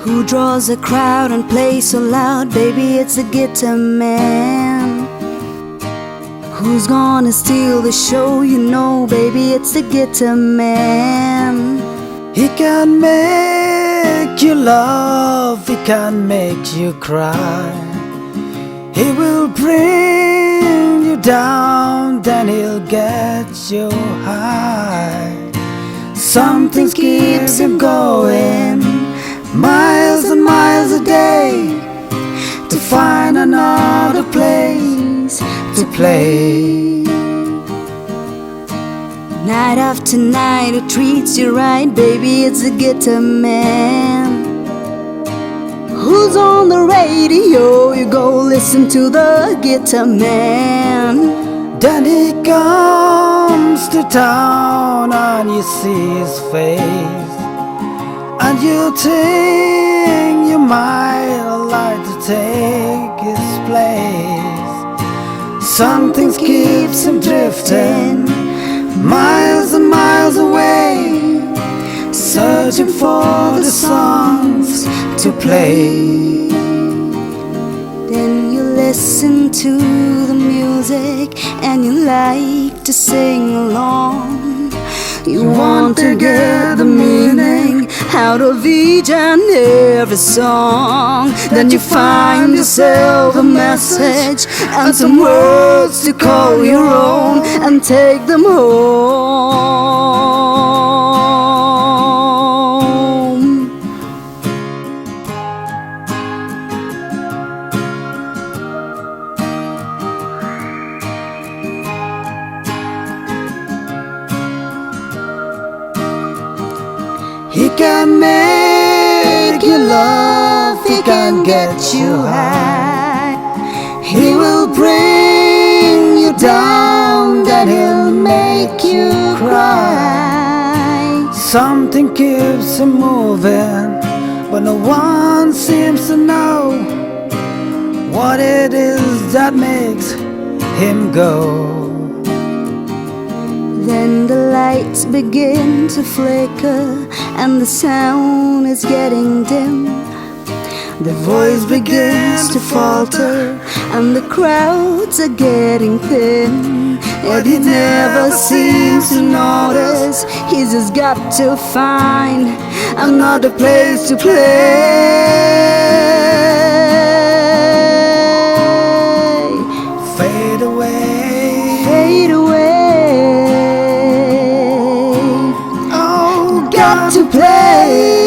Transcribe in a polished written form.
Who draws a crowd and plays so loud? Baby, it's a guitar man. Who's gonna steal the show? You know, baby, it's the guitar man. He can make you laugh, he can make you cry. He will bring you down, then he'll get you high. Something keeps him going, miles and miles a day, to find another place to play. Night after night, who treats you right? Baby, it's a guitar man. Who's on the radio? You go listen to the guitar man. Then he comes to town and you see his face, and you think you might like to take his place. Something keeps him drifting, miles and miles away, searching for the songs to play. Then you listen to the music and you like to sing along. You want to get the meaning out of each and every song. Then you find yourself a message and some words to call your own, and take them home. He can make you laugh, he can get you high. He will bring you down, then he'll make you cry. Something keeps him moving, but no one seems to know what it is that makes him go. Then the lights begin to flicker and the sound is getting dim. The voice begins to falter and the crowds are getting thin. Yet he never seems to notice, he's just got to find another place to play. Fade away, fade away. oh, Got to play.